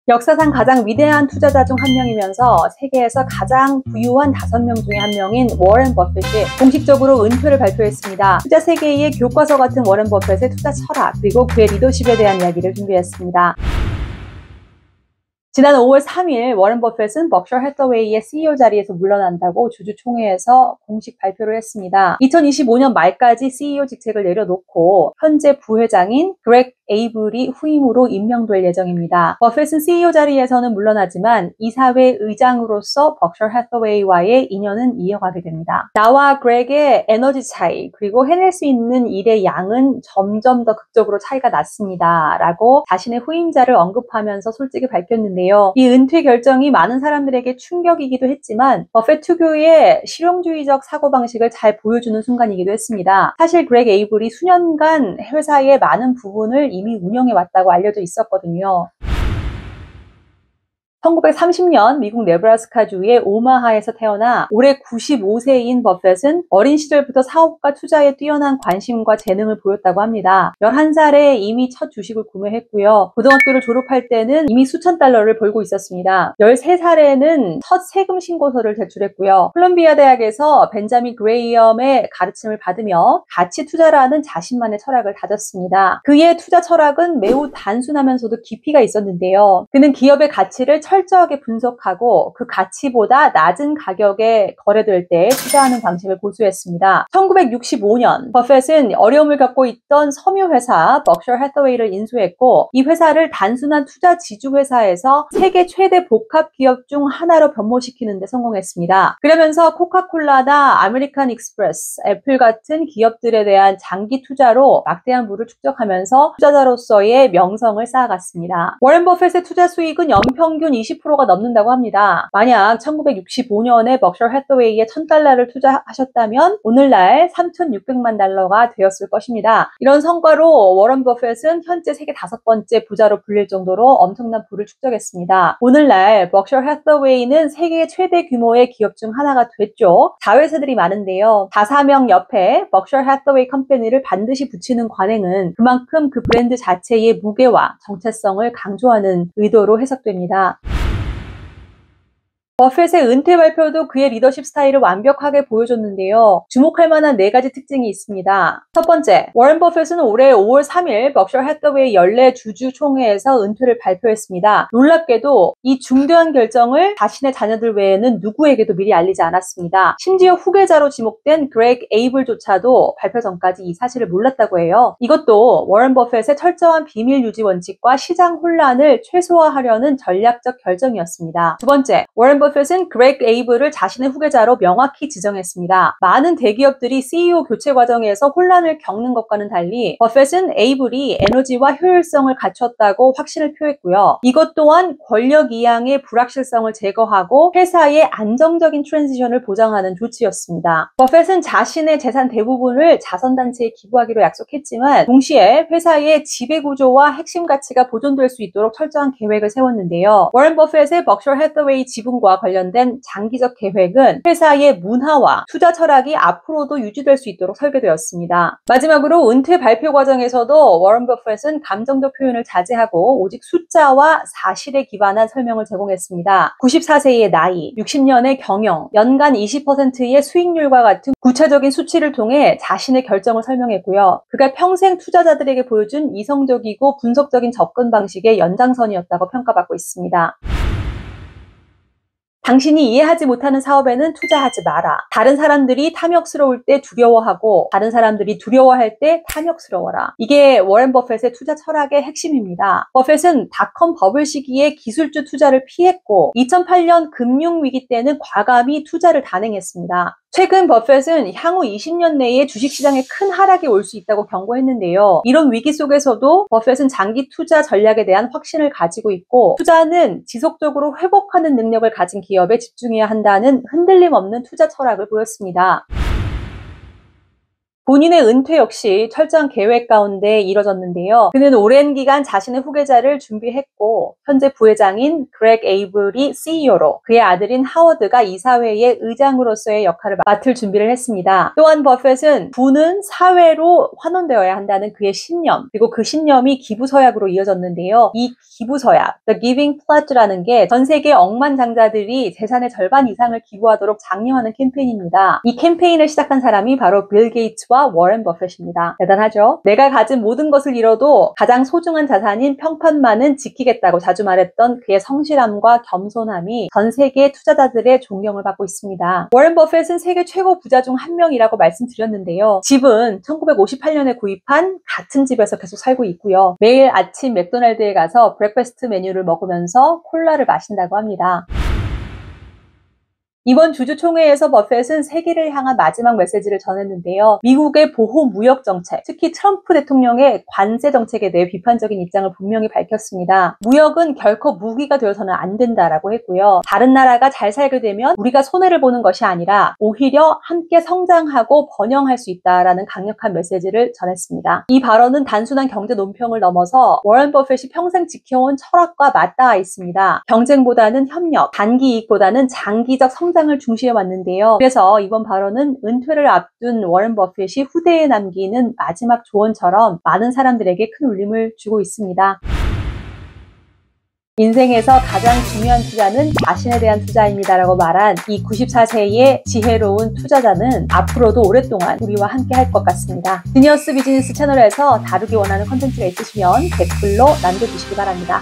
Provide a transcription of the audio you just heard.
역사상 가장 위대한 투자자 중 한 명이면서 세계에서 가장 부유한 5명 중에 한 명인 워렌 버핏이 공식적으로 은퇴를 발표했습니다. 투자 세계의 교과서 같은 워렌 버핏의 투자 철학, 그리고 그의 리더십에 대한 이야기를 준비했습니다. 지난 5월 3일 워렌 버핏은 벅셔 해서웨이의 CEO 자리에서 물러난다고 주주총회에서 공식 발표를 했습니다. 2025년 말까지 CEO 직책을 내려놓고 현재 부회장인 그렉 에이블이 후임으로 임명될 예정입니다. 버핏은 CEO 자리에서는 물러나지만 이사회 의장으로서 벅셔 해서웨이와의 인연은 이어가게 됩니다. 나와 그렉의 에너지 차이, 그리고 해낼 수 있는 일의 양은 점점 더 극적으로 차이가 났습니다. 라고 자신의 후임자를 언급하면서 솔직히 밝혔는데요. 이 은퇴 결정이 많은 사람들에게 충격이기도 했지만 버핏 특유의 실용주의적 사고방식을 잘 보여주는 순간이기도 했습니다. 사실 그렉 에이블이 수년간 회사의 많은 부분을 이미 운영해 왔다고 알려져 있었거든요. 1930년 미국 네브라스카주의 오마하에서 태어나 올해 95세인 버핏은 어린 시절부터 사업과 투자에 뛰어난 관심과 재능을 보였다고 합니다. 11살에 이미 첫 주식을 구매했고요. 고등학교를 졸업할 때는 이미 수천 달러를 벌고 있었습니다. 13살에는 첫 세금 신고서를 제출했고요. 콜롬비아 대학에서 벤자민 그레이엄의 가르침을 받으며 가치 투자라는 자신만의 철학을 다졌습니다. 그의 투자 철학은 매우 단순하면서도 깊이가 있었는데요. 그는 기업의 가치를 철저하게 분석하고 그 가치보다 낮은 가격에 거래될 때 투자하는 방식을 고수했습니다. 1965년 버핏은 어려움을 겪고 있던 섬유회사 벅셔 해서웨이를 인수했고 이 회사를 단순한 투자 지주회사에서 세계 최대 복합 기업 중 하나로 변모시키는 데 성공했습니다. 그러면서 코카콜라나 아메리칸 익스프레스, 애플 같은 기업들에 대한 장기 투자로 막대한 부를 축적하면서 투자자로서의 명성을 쌓아갔습니다. 워렌 버핏의 투자 수익은 연평균 20%가 넘는다고 합니다. 만약 1965년에 벅셔 해서웨이에 $1,000를 투자하셨다면 오늘날 3,600만 달러가 되었을 것입니다. 이런 성과로 워런 버핏은 현재 세계 5번째 부자로 불릴 정도로 엄청난 부를 축적했습니다. 오늘날 벅셔 해서웨이는 세계 최대 규모의 기업 중 하나가 됐죠. 자회사들이 많은데요. 자사명 옆에 벅셔 해서웨이 컴퍼니를 반드시 붙이는 관행은 그만큼 그 브랜드 자체의 무게와 정체성을 강조하는 의도로 해석됩니다. 버핏의 은퇴 발표도 그의 리더십 스타일을 완벽하게 보여줬는데요. 주목할 만한 4가지 특징이 있습니다. 첫 번째, 워렌 버핏은 올해 5월 3일 벅셔 해서웨이 연례 주주총회에서 은퇴를 발표했습니다. 놀랍게도 이 중대한 결정을 자신의 자녀들 외에는 누구에게도 미리 알리지 않았습니다. 심지어 후계자로 지목된 그렉 에이블조차도 발표 전까지 이 사실을 몰랐다고 해요. 이것도 워렌 버핏의 철저한 비밀 유지 원칙과 시장 혼란을 최소화하려는 전략적 결정이었습니다. 두 번째, 워렌 버핏은 그렉 에이블을 자신의 후계자로 명확히 지정했습니다. 많은 대기업들이 CEO 교체 과정에서 혼란을 겪는 것과는 달리 버핏은 에이블이 에너지와 효율성을 갖췄다고 확신을 표했고요. 이것 또한 권력 이양의 불확실성을 제거하고 회사의 안정적인 트랜지션을 보장하는 조치였습니다. 버핏은 자신의 재산 대부분을 자선단체에 기부하기로 약속했지만 동시에 회사의 지배구조와 핵심 가치가 보존될 수 있도록 철저한 계획을 세웠는데요. 워렌 버핏의 벅셔 해서웨이 지분과 관련된 장기적 계획은 회사의 문화와 투자 철학이 앞으로도 유지될 수 있도록 설계되었습니다. 마지막으로 은퇴 발표 과정에서도 워렌 버핏은 감정적 표현을 자제하고 오직 숫자와 사실에 기반한 설명을 제공했습니다. 94세의 나이, 60년의 경영, 연간 20%의 수익률과 같은 구체적인 수치를 통해 자신의 결정을 설명했고요. 그가 평생 투자자들에게 보여준 이성적이고 분석적인 접근 방식의 연장선이었다고 평가받고 있습니다. 당신이 이해하지 못하는 사업에는 투자하지 마라. 다른 사람들이 탐욕스러울 때 두려워하고 다른 사람들이 두려워할 때 탐욕스러워라. 이게 워렌 버핏의 투자 철학의 핵심입니다. 버핏은 닷컴 버블 시기에 기술주 투자를 피했고 2008년 금융위기 때는 과감히 투자를 단행했습니다. 최근 버핏은 향후 20년 내에 주식시장에 큰 하락이 올 수 있다고 경고했는데요. 이런 위기 속에서도 버핏은 장기 투자 전략에 대한 확신을 가지고 있고 투자는 지속적으로 회복하는 능력을 가진 기업에 집중해야 한다는 흔들림 없는 투자 철학을 보였습니다. 본인의 은퇴 역시 철저한 계획 가운데 이뤄졌는데요. 그는 오랜 기간 자신의 후계자를 준비했고 현재 부회장인 그렉 에이블이 CEO로 그의 아들인 하워드가 이사회의 의장으로서의 역할을 맡을 준비를 했습니다. 또한 버핏은 부는 사회로 환원되어야 한다는 그의 신념, 그리고 그 신념이 기부서약으로 이어졌는데요. 이 기부서약, The Giving Pledge라는 게 전 세계 억만장자들이 재산의 절반 이상을 기부하도록 장려하는 캠페인입니다. 이 캠페인을 시작한 사람이 바로 빌 게이츠와 워렌 버핏입니다. 대단하죠? 내가 가진 모든 것을 잃어도 가장 소중한 자산인 평판만은 지키겠다고 자주 말했던 그의 성실함과 겸손함이 전 세계 투자자들의 존경을 받고 있습니다. 워렌 버핏은 세계 최고 부자 중 한 명이라고 말씀드렸는데요. 집은 1958년에 구입한 같은 집에서 계속 살고 있고요. 매일 아침 맥도날드에 가서 브렉퍼스트 메뉴를 먹으면서 콜라를 마신다고 합니다. 이번 주주총회에서 버핏은 세계를 향한 마지막 메시지를 전했는데요. 미국의 보호 무역 정책, 특히 트럼프 대통령의 관세 정책에 대해 비판적인 입장을 분명히 밝혔습니다. 무역은 결코 무기가 되어서는 안 된다라고 했고요. 다른 나라가 잘 살게 되면 우리가 손해를 보는 것이 아니라 오히려 함께 성장하고 번영할 수 있다라는 강력한 메시지를 전했습니다. 이 발언은 단순한 경제 논평을 넘어서 워런 버핏이 평생 지켜온 철학과 맞닿아 있습니다. 경쟁보다는 협력, 단기 이익보다는 장기적 성장을 중시해 왔는데요. 그래서 이번 발언은 은퇴를 앞둔 워런 버핏이 후대에 남기는 마지막 조언처럼 많은 사람들에게 큰 울림을 주고 있습니다. 인생에서 가장 중요한 투자는 자신에 대한 투자입니다 라고 말한 이 94세의 지혜로운 투자자는 앞으로도 오랫동안 우리와 함께 할 것 같습니다. 지니어스 비즈니스 채널에서 다루기 원하는 컨텐츠가 있으시면 댓글로 남겨주시기 바랍니다.